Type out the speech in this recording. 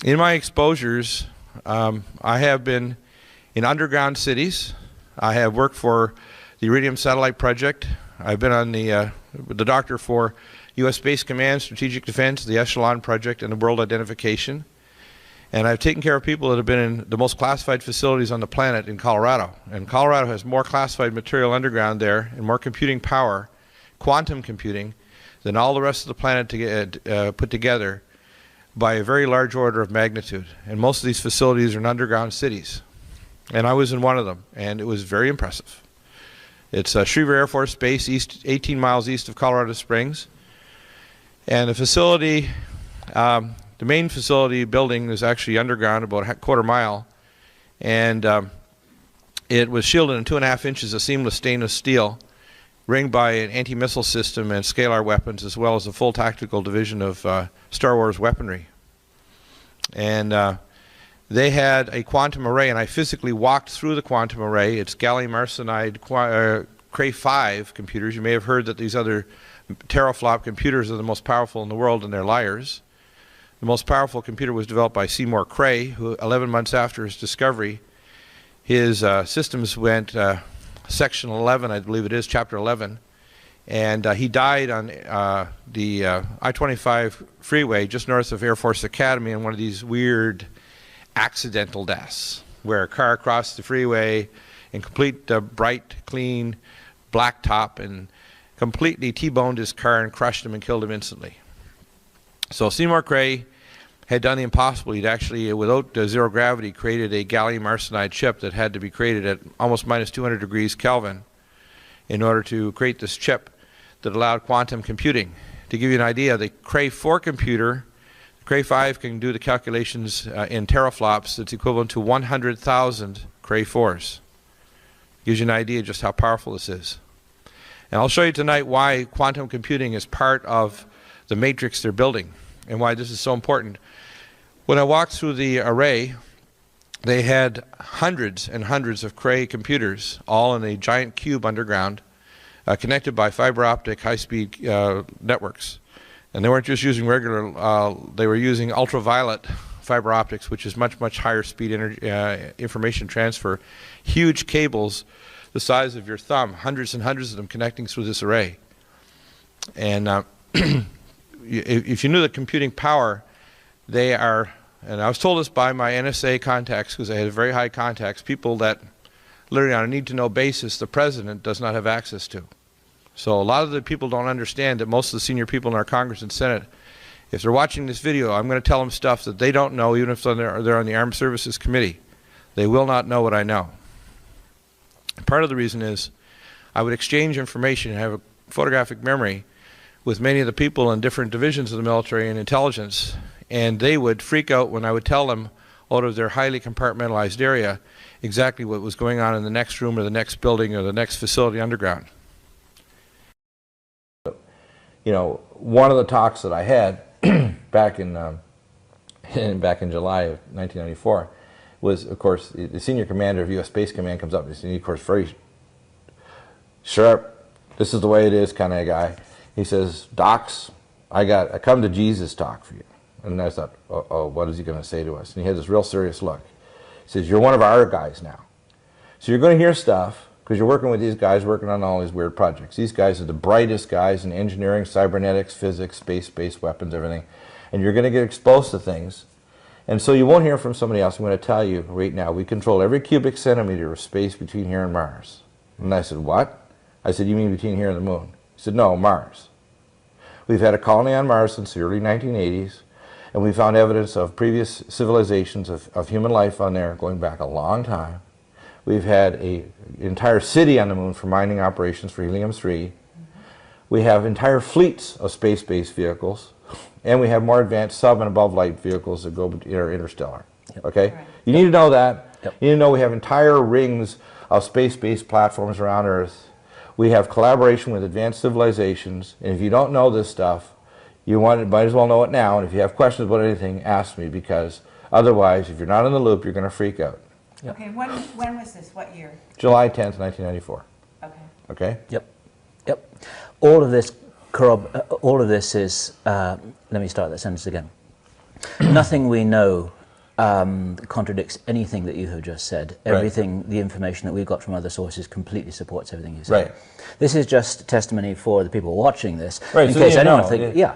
In my exposures, I have been in underground cities. I have worked for the Iridium Satellite Project. I've been on the doctor for U.S. Space Command, Strategic Defense, the Echelon Project, and the World Identification. And I've taken care of people that have been in the most classified facilities on the planet in Colorado. And Colorado has more classified material underground there and more computing power, quantum computing, than all the rest of the planet put together by a very large order of magnitude. And most of these facilities are in underground cities. And I was in one of them, and it was very impressive. It's Schriever Air Force Base, 18 miles east of Colorado Springs. And the facility, the main facility building is actually underground about a quarter mile. And it was shielded in 2.5 inches of seamless stainless steel, ringed by an anti-missile system and scalar weapons, as well as a full tactical division of Star Wars weaponry. And they had a quantum array, and I physically walked through the quantum array. It's gallium arsenide Cray 5 computers. You may have heard that these other teraflop computers are the most powerful in the world, and they're liars. The most powerful computer was developed by Seymour Cray, who 11 months after his discovery, his systems went Section 11, I believe it is, Chapter 11, and he died on the I-25 freeway just north of Air Force Academy in one of these weird accidental deaths, where a car crossed the freeway in complete bright, clean black top and completely T-boned his car and crushed him and killed him instantly. So Seymour Cray had done the impossible. He'd actually, without zero gravity, created a gallium arsenide chip that had to be created at almost minus 200 degrees Kelvin in order to create this chip that allowed quantum computing. To give you an idea, the Cray 4 computer, the Cray 5 can do the calculations in teraflops that's equivalent to 100,000 Cray 4s. Gives you an idea just how powerful this is. And I'll show you tonight why quantum computing is part of the matrix they're building and why this is so important. When I walked through the array, they had hundreds and hundreds of Cray computers, all in a giant cube underground, connected by fiber optic high-speed networks. And they weren't just using regular, they were using ultraviolet fiber optics, which is much, much higher speed information transfer. Huge cables the size of your thumb, hundreds and hundreds of them connecting through this array. And if you knew the computing power, they are, and I was told this by my NSA contacts, because I had very high contacts, people that literally on a need-to-know basis the president does not have access to. So a lot of the people don't understand that most of the senior people in our Congress and Senate, if they're watching this video, I'm going to tell them stuff that they don't know, even if they're on the Armed Services Committee. They will not know what I know. Part of the reason is I would exchange information and have a photographic memory with many of the people in different divisions of the military and intelligence, and they would freak out when I would tell them out of their highly compartmentalized area exactly what was going on in the next room or the next building or the next facility underground. You know, one of the talks that I had back in July of 1994 was, of course, the senior commander of U.S. Space Command comes up and he's, of course, very sharp, this is the way it is kind of a guy. He says, "Docs, I come to Jesus talk for you." And I thought, oh, what is he going to say to us? And he had this real serious look. He says, "You're one of our guys now. So you're going to hear stuff, because you're working with these guys working on all these weird projects. These guys are the brightest guys in engineering, cybernetics, physics, space-based weapons, everything. And you're going to get exposed to things. And so you won't hear from somebody else. I'm going to tell you right now, we control every cubic centimeter of space between here and Mars." And I said, "What?" I said, "You mean between here and the moon?" He said, "No, Mars. We've had a colony on Mars since the early 1980s, and we found evidence of previous civilizations of human life on there going back a long time. We've had an entire city on the moon for mining operations for helium-3. We have entire fleets of space-based vehicles, and we have more advanced sub and above light vehicles that go interstellar." Yep. Okay? Right. You need to know that. Yep. You need to know we have entire rings of space-based platforms around Earth. We have collaboration with advanced civilizations, and if you don't know this stuff, you might as well know it now, and if you have questions about anything, ask me, because otherwise, if you're not in the loop, you're going to freak out. Yep. Okay, when was this? What year? July 10th, 1994. Okay. Okay? Yep. Yep. All of this is, let me start that sentence again. Nothing we know contradicts anything that you have just said. Everything, the information that we've got from other sources completely supports everything you said. Right. This is just testimony for the people watching this, Right, in so case you anyone know, think, yeah.